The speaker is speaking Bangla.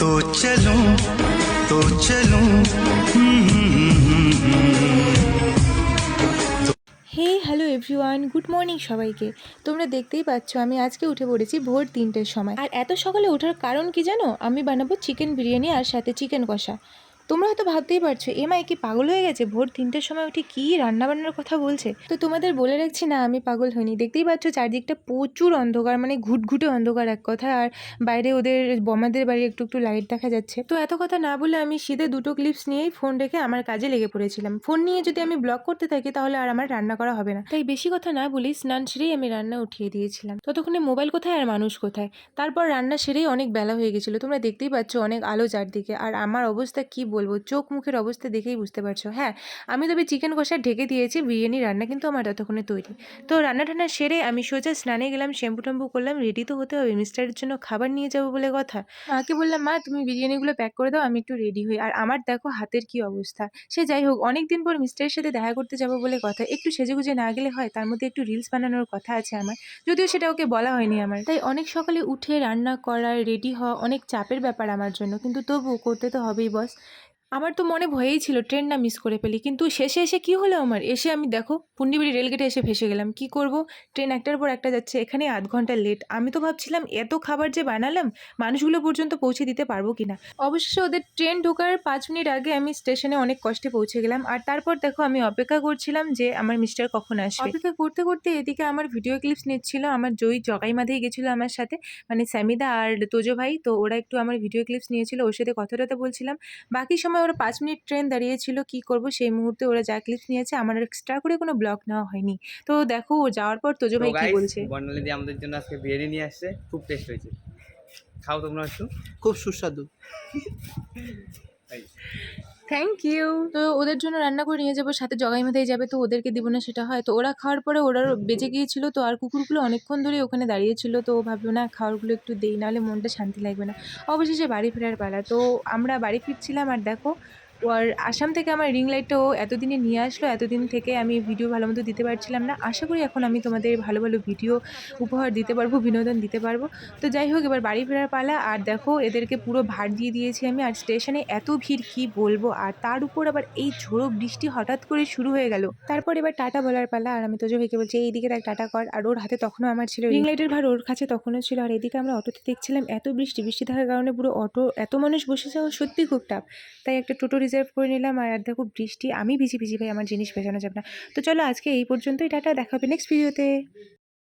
तो चलूं तो चलूं। Hey hello everyone, good morning সবাইকে। তোমরা দেখতেই পাচ্ছ আমি আজকে উঠে পড়েছি ভোর 3টের সময়। আর এত সকালে ওঠার কারণ কি জানো? আমি বানাবো চিকেন বিরিয়ানি আর সাথে চিকেন কষা। তোমরা হয়তো ভাবতেই পারছো এমআই কি পাগল হয়ে গেছে, ভোর 3টের সময় উঠে কি রান্নাবান্নার কথা বলছে। তো তোমাদের বলে রাখছি না, আমি পাগল হইনি। দেখতেই পাচ্ছ চারদিকটা প্রচুর অন্ধকার, মানে ঘুটঘুটে অন্ধকার এক কথা। আর বাইরে ওদের বমাদের বাড়ি একটু একটু লাইট দেখা যাচ্ছে। তো এত কথা না বলে আমি সিধে দুটো ক্লিপস নিয়েই ফোন রেখে আমার কাজে লেগে পড়েছিলাম। ফোন নিয়ে যদি আমি ব্লগ করতে থাকি তাহলে আর আমার রান্না করা হবে না। তাই বেশি কথা না বলি স্নান সেরেই আমি রান্না উঠিয়ে দিয়েছিলাম। ততক্ষণে মোবাইল কোথায় আর মানুষ কোথায়। তারপর রান্না সেরেই অনেক বেলা হয়ে গেছিলো। তোমরা দেখতেই পাচ্ছ অনেক আলো চারদিকে। আর আমার অবস্থা কি বলবো, চোখ মুখের অবস্থা দেখেই বুঝতে পারছো। হ্যাঁ, আমি তবে চিকেন কষা ঢেকে দিয়েছি, বিরিয়ানি রান্না কিন্তু আমার ততক্ষণে তৈরি। তো রান্না টান্না সেরে আমি সোজা স্নানে গেলাম, শ্যাম্পু ট্যাম্পু করলাম, রেডি তো হতে হবে, মিস্টারের জন্য খাবার নিয়ে যাবো বলে কথা। মাকে বললাম, মা তুমি বিরিয়ানিগুলো প্যাক করে দাও, আমি একটু রেডি হই। আর আমার দেখো হাতের কি অবস্থা। সে যাই হোক, অনেকদিন পর মিস্টারের সাথে দেখা করতে যাবো বলে কথা, একটু সেজেগুজে না গেলে হয়? তার মধ্যে একটু রিলস বানানোর কথা আছে আমার, যদিও সেটা ওকে বলা হয়নি আমার। তাই অনেক সকালে উঠে রান্না করা, রেডি হওয়া অনেক চাপের ব্যাপার আমার জন্য, কিন্তু তবুও করতে তো হবেই বস। আমার তো মনে ভয়েই ছিল ট্রেন না মিস করে ফেলি, কিন্তু শেষে এসে কি হলো আমার, এসে আমি দেখো পুন্ডিবাড়ি রেলগেটে এসে ফেসে গেলাম। কি করব, ট্রেন একটার পর একটা যাচ্ছে, এখানে আধ ঘন্টা লেট। আমি তো ভাবছিলাম এত খাবার যে বানালাম মানুষগুলো পর্যন্ত পৌঁছে দিতে পারবো কিনা। অবশেষে ওদের ট্রেন ঢোকার 5 মিনিট আগে আমি স্টেশনে অনেক কষ্টে পৌঁছে গেলাম। আর তারপর দেখো আমি অপেক্ষা করছিলাম যে আমার মিস্টার কখন আসবে। অপেক্ষা করতে করতে এদিকে আমার ভিডিও ক্লিপস নিচ্ছিল আমার জগাই মাধেই গেছিলো আমার সাথে, মানে স্যামিদা আর তোজো ভাই। তো ওরা একটু আমার ভিডিও ক্লিপস নিয়েছিল, ওর সাথে কথা টথা বলছিলাম। বাকি সময় ওরা 5 মিনিট ট্রেন দাঁড়িয়েছিল, কি করব সেই মুহূর্তে ওরা যা ক্লিপস নিয়েছে, আমার এক্সট্রা করে কোনো ব্লগ নেওয়া হয়নি। তো দেখো ও যাওয়ার পর তোজো তো ভাই কি গাইস, বলছে। বর্ণালী আমাদের জন্য আজকে বিরিয়ানি নিয়ে আসছে, খুব টেস্ট হয়েছে। খাও তোমরা একটু। খুব সুস্বাদু। Thank you. তো ওদের জন্য রান্না করে নিয়ে যাবো, সাথে জগাই মাথায় যাবে, তো ওদেরকে দিব না সেটা হয়? তো ওরা খাওয়ার পরে ওরাও বেঁচে গিয়েছিল, তো আর কুকুরগুলো অনেকক্ষণ ধরে ওখানে দাঁড়িয়েছিল। তো ভাবলো না খাওয়ারগুলো একটু দেই, নাহলে মনটা শান্তি লাগবে না। অবশেষে বাড়ি ফেরার পালা। তো আমরা বাড়ি ফিরছিলাম, আর দেখো আর আসাম থেকে আমার রিং লাইটটা ও এতদিনে নিয়ে আসলো। এতদিন থেকে আমি ভিডিও ভালো মতো দিতে পারছিলাম না। আশা করি এখন আমি তোমাদের ভালো ভালো ভিডিও উপহার দিতে পারবো, বিনোদন দিতে পারবো। তো যাই হোক, এবার বাড়ি ফেরার পালা। আর দেখো এদেরকে পুরো ভাড় দিয়ে দিয়েছি আমি। আর স্টেশনে এত ভিড় কি বলবো, আর তার উপর আবার এই ঝোড়ো বৃষ্টি হঠাৎ করে শুরু হয়ে গেল। তারপর এবার টাটা বলার পালা। আর আমি তোজো ভাইকে বলছি এইদিকে দেখ টাটা কর। আর ওর হাতে তখনও আমার ছিল রিং লাইটের ভার, ওর কাছে তখনও ছিল। আর এদিকে আমরা অটোতে দেখছিলাম এত বৃষ্টি বৃষ্টি থাকার কারণে পুরো অটো এত মানুষ বসে যাওয়া সত্যি খুব টাফ। তাই একটা টোটো রিজার্ভ করে নিলাম। আর দেখো বৃষ্টি, আমি ভিজি ভিজি ভাই, আমার জিনিস ভেজানো যাবে না। তো চলো আজকে এই পর্যন্তই, টাটা, দেখা হবে নেক্সট ভিডিওতে।